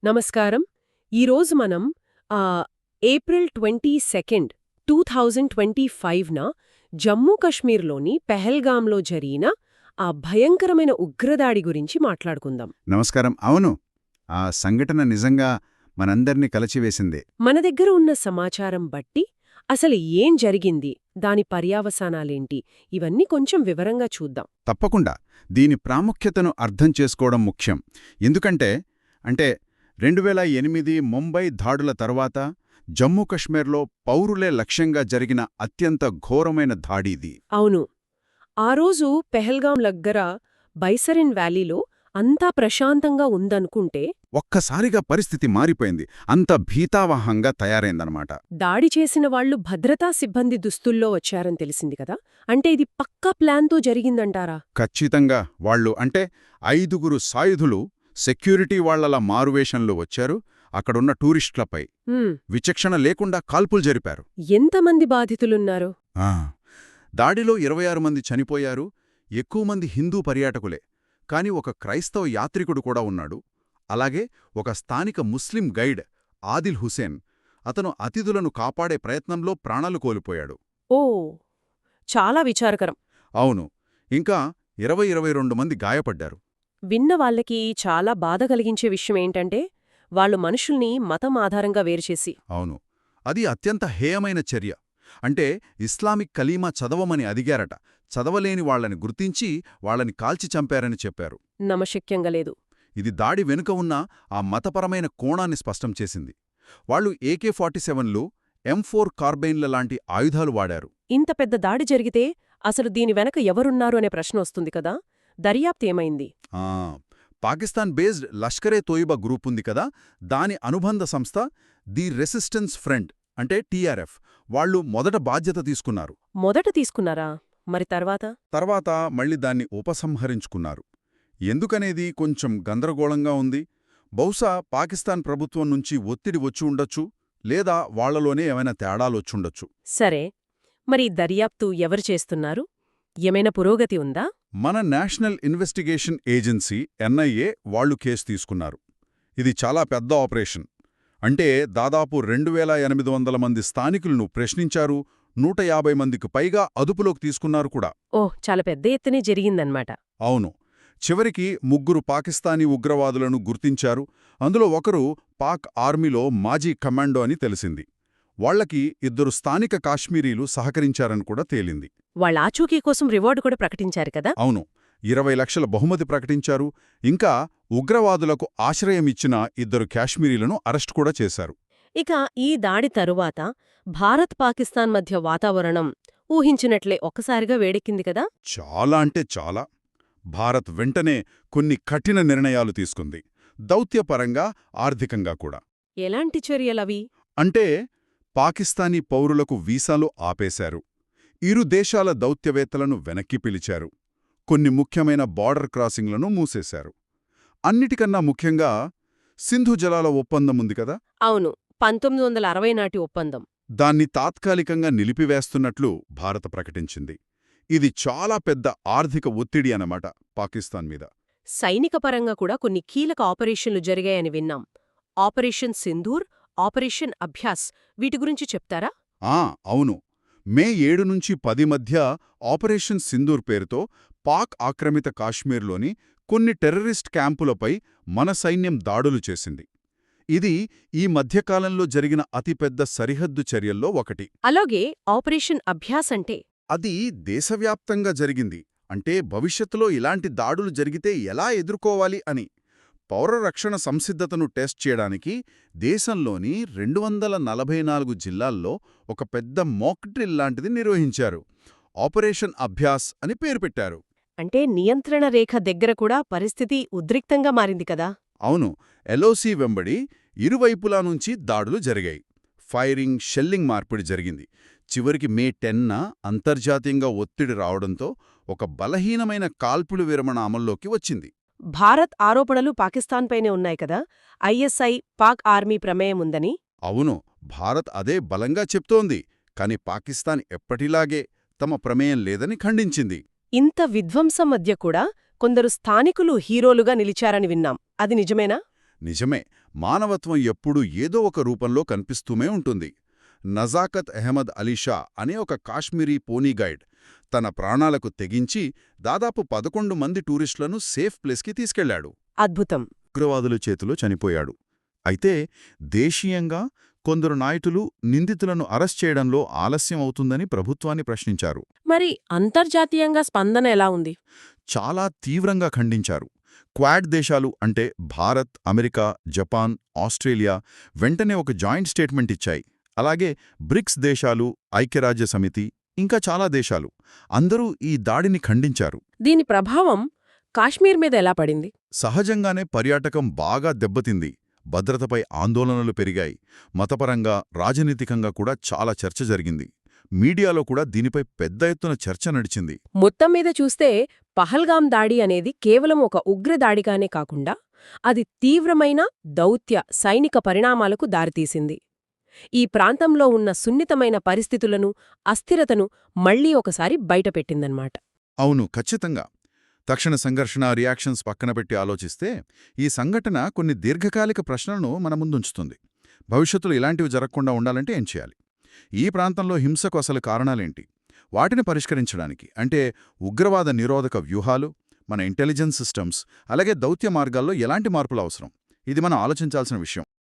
నమస్కారం. ఈరోజు మనం ఏప్రిల్ 22, 2025న జమ్మూ కశ్మీర్లోని పెహల్గాంలో జరిగిన ఆ భయంకరమైన ఉగ్రదాడి గురించి మాట్లాడుకుందాం. నమస్కారం. అవును, ఆ సంఘటన నిజంగా మనందర్నీ కలచివేసిందే. మన దగ్గర ఉన్న సమాచారం బట్టి అసలు ఏం జరిగింది, దాని పర్యావసానాలేంటి, ఇవన్నీ కొంచెం వివరంగా చూద్దాం. తప్పకుండా దీని ప్రాముఖ్యతను అర్థం చేసుకోవడం ముఖ్యం. ఎందుకంటే 2008 ముంబై దాడుల తర్వాత జమ్మూ కశ్మీర్లో పౌరులే లక్ష్యంగా జరిగిన అత్యంత ఘోరమైన దాడి ఇది. అవును, ఆ రోజు పెహల్గాం దగ్గర బైసరిన్ వ్యాలీలో అంతా ప్రశాంతంగా ఉందనుకుంటే ఒక్కసారిగా పరిస్థితి మారిపోయింది. అంత భీతావహంగా తయారైందనమాట. దాడి చేసిన వాళ్లు భద్రతా సిబ్బంది దుస్తుల్లో వచ్చారని తెలిసింది కదా. అంటే ఇది పక్కా ప్లాన్తో జరిగిందంటారా? ఖచ్చితంగా. వాళ్ళు 5 సాయుధులు సెక్యూరిటీ వాళ్లలా మారువేషంలో వచ్చారు. అక్కడున్న టూరిస్టులపై విచక్షణ లేకుండా కాల్పులు జరిపారు. ఎంతమంది బాధితులున్నారు? దాడిలో 26 మంది చనిపోయారు. ఎక్కువ మంది హిందూ పర్యాటకులే. కాని ఒక క్రైస్తవ యాత్రికుడు కూడా ఉన్నాడు. అలాగే ఒక స్థానిక ముస్లిం గైడ్ ఆదిల్ హుసేన్. అతను అతిథులను కాపాడే ప్రయత్నంలో ప్రాణాలు కోల్పోయాడు. ఓ, చాలా విచారకరం. అవును, ఇంకా 22 మంది గాయపడ్డారు. విన్న వాళ్ళకి చాలా బాధ కలిగించే విషయమేంటంటే వాళ్ళు మనుషుల్ని మతం ఆధారంగా వేరుచేసి అవును, అది అత్యంత హేయమైన చర్య. ఇస్లామిక్ కలీమా చదవమని అడిగారట. చదవలేని వాళ్లని గుర్తించి వాళ్లని కాల్చి చంపారని చెప్పారు. నమ్మశక్యంగా లేదు. ఇది దాడి వెనుక ఉన్న ఆ మతపరమైన కోణాన్ని స్పష్టం చేసింది. వాళ్లు AK-47లు, M4 కార్బైన్ల లాంటి ఆయుధాలు వాడారు. ఇంత పెద్ద దాడి జరిగితే అసలు దీని వెనక ఎవరున్నారు అనే ప్రశ్న వస్తుంది కదా. దర్యాప్తు ఏమైంది? పాకిస్తాన్ బేస్డ్ లష్కరే-తోయిబా గ్రూప్ ఉంది కదా, దాని అనుబంధ సంస్థ ది రెసిస్టెన్స్ ఫ్రంట్ TRF వాళ్లు మొదట బాధ్యత తీసుకున్నారు. మొదట తీసుకున్నారా? మరి తర్వాత మళ్ళీ దాన్ని ఉపసంహరించుకున్నారు. ఎందుకనేది కొంచెం గందరగోళంగా ఉంది. బహుశా పాకిస్తాన్ ప్రభుత్వం నుంచి ఒత్తిడి వచ్చి ఉండొచ్చు, లేదా వాళ్లలోనే ఏమైనా తేడాలొచ్చుండొచ్చు. సరే, మరి దర్యాప్తు ఎవరు చేస్తున్నారు? ఏమైనా పురోగతి ఉందా? మన నేషనల్ ఇన్వెస్టిగేషన్ ఏజెన్సీ NIA వాళ్లు కేసు తీసుకున్నారు. ఇది చాలా పెద్ద ఆపరేషన్. దాదాపు 2800 మంది స్థానికులను ప్రశ్నించారు. 150 మందికి పైగా అదుపులోకి తీసుకున్నారు కూడా. ఓహ్, చాలా పెద్ద ఎత్తునే జరిగిందన్నమాట. అవును, చివరికి 3 పాకిస్తానీ ఉగ్రవాదులను గుర్తించారు. అందులో ఒకరు పాక్ ఆర్మీలో మాజీ కమాండో అని తెలిసింది. వాళ్లకి 2 స్థానిక కాశ్మీరీలు సహకరించారని కూడా తేలింది. వాళ్ళ ఆచూకీ కోసం రివార్డు కూడా ప్రకటించారు కదా. అవును, 20 లక్షల బహుమతి ప్రకటించారు. ఇంకా ఉగ్రవాదులకు ఆశ్రయమిచ్చిన 2 కాశ్మీరీలను అరెస్ట్ కూడా చేశారు. ఇక ఈ దాడి తరువాత భారత్-పాకిస్తాన్ మధ్య వాతావరణం ఊహించినట్లే ఒక్కసారిగా వేడెక్కింది కదా. చాలా. భారత్ వెంటనే కొన్ని కఠిన నిర్ణయాలు తీసుకుంది. దౌత్యపరంగా, ఆర్థికంగా కూడా. ఎలాంటి చర్యలవి? పాకిస్తానీ పౌరులకు వీసాలు ఆపేశారు. ఇరు దేశాల దౌత్యవేత్తలను వెనక్కి పిలిచారు. కొన్ని ముఖ్యమైన బార్డర్ క్రాసింగ్లను మూసేశారు. అన్నిటికన్నా ముఖ్యంగా సింధు జలాల ఒప్పందం ఉంది కదా. అవును, 1960 నాటి ఒప్పందం. దాన్ని తాత్కాలికంగా నిలిపివేస్తున్నట్లు భారత ప్రకటించింది. ఇది చాలా పెద్ద ఆర్థిక ఒత్తిడి అన్నమాట పాకిస్తాన్ మీద. సైనికపరంగా కూడా కొన్ని కీలక ఆపరేషన్లు జరిగాయని విన్నాం. ఆపరేషన్ సింధూర్, ఆపరేషన్ అభ్యాస్, వీటి గురించి చెప్తారా? అవును, మే 7 నుంచి 10 మధ్య ఆపరేషన్ సింధూర్ పేరుతో పాక్ ఆక్రమిత కాశ్మీర్లోని కొన్ని టెర్రరిస్ట్ క్యాంపులపై మన సైన్యం దాడులు చేసింది. ఇది ఈ మధ్యకాలంలో జరిగిన అతిపెద్ద సరిహద్దు చర్యల్లో ఒకటి. అలాగే ఆపరేషన్ అభ్యాస్ అంటే? అది దేశవ్యాప్తంగా జరిగింది. భవిష్యత్తులో ఇలాంటి దాడులు జరిగితే ఎలా ఎదుర్కోవాలి అని పౌరరక్షణ సంసిద్ధతను టెస్ట్ చేయడానికి దేశంలోని 244 జిల్లాల్లో ఒక పెద్ద మాక్ డ్రిల్ లాంటిది నిర్వహించారు. ఆపరేషన్ అభ్యాస్ అని పేరు పెట్టారు. నియంత్రణ రేఖ దగ్గర కూడా పరిస్థితి ఉద్రిక్తంగా మారింది కదా. అవును, LOC వెంబడి ఇరువైపులా నుంచి దాడులు జరిగాయి. ఫైరింగ్, షెల్లింగ్ మార్పిడి జరిగింది. చివరికి మే 10న అంతర్జాతీయంగా ఒత్తిడి రావడంతో ఒక బలహీనమైన కాల్పులు విరమణ అమల్లోకి వచ్చింది. భారత్ ఆరోపణలు పాకిస్తాన్పైనే ఉన్నాయి కదా. ISI, పాక్ ఆర్మీ ప్రమేయం ఉందని. అవును, భారత్ అదే బలంగా చెప్తోంది. కాని పాకిస్తాన్ ఎప్పటిలాగే తమ ప్రమేయం లేదని ఖండించింది. ఇంత విధ్వంసం మధ్య కూడా కొందరు స్థానికులు హీరోలుగా నిలిచారని విన్నాం. అది నిజమేనా? నిజమే, మానవత్వం ఎప్పుడూ ఏదో ఒక రూపంలో కనిపిస్తూనే ఉంటుంది. నజాకత్ అహ్మద్ అలీ షా అనే ఒక కాశ్మీరీ పోనీ గైడ్ తన ప్రాణాలకు తెగించి దాదాపు 11 మంది టూరిస్టులను సేఫ్ ప్లేస్కి తీసుకెళ్లాడు. అద్భుతం. ఉగ్రవాదుల చేతిలో చనిపోయాడు. అయితే దేశీయంగా కొందరు నాయకులు నిందితులను అరెస్ట్ చేయడంలో ఆలస్యం అవుతుందని ప్రభుత్వాన్ని ప్రశ్నించారు. మరి అంతర్జాతీయంగా స్పందన ఎలా ఉంది? చాలా తీవ్రంగా ఖండించారు. క్వాడ్ దేశాలు అంటే భారత్, అమెరికా, జపాన్, ఆస్ట్రేలియా వెంటనే ఒక జాయింట్ స్టేట్మెంట్ ఇచ్చాయి. అలాగే బ్రిక్స్ దేశాలు, ఐక్యరాజ్య సమితి, ఇంకా చాలా దేశాలు అందరూ ఈ దాడిని ఖండించారు. దీని ప్రభావం కాశ్మీర్ మీద ఎలా పడింది? సహజంగానే పర్యాటకం బాగా దెబ్బతింది. భద్రతపై ఆందోళనలు పెరిగాయి. మతపరంగా, రాజనీతికంగా కూడా చాలా చర్చ జరిగింది. మీడియాలో కూడా దీనిపై పెద్ద ఎత్తున చర్చ నడిచింది. మొత్తం మీద చూస్తే పహల్గాం దాడి అనేది కేవలం ఒక ఉగ్రదాడిగానే కాకుండా అది తీవ్రమైన దౌత్య సైనిక పరిణామాలకు దారితీసింది. ఈ ప్రాంతంలో ఉన్న సున్నితమైన పరిస్థితులను, అస్థిరతను మళ్లీ ఒకసారి బయటపెట్టిందన్నమాట. అవును, ఖచ్చితంగా. తక్షణ సంఘర్షణ రియాక్షన్స్ పక్కనపెట్టి ఆలోచిస్తే ఈ సంఘటన కొన్ని దీర్ఘకాలిక ప్రశ్నలను మన ముందుంచుతుంది. భవిష్యత్తులో ఇలాంటివి జరగకుండా ఉండాలంటే ఏం చేయాలి? ఈ ప్రాంతంలో హింసకు అసలు కారణాలేంటి? వాటిని పరిష్కరించడానికి అంటే ఉగ్రవాద నిరోధక వ్యూహాలు, మన ఇంటెలిజెన్స్ సిస్టమ్స్, అలాగే దౌత్య మార్గాల్లో ఎలాంటి మార్పులు అవసరం? ఇది మనం ఆలోచించాల్సిన విషయం.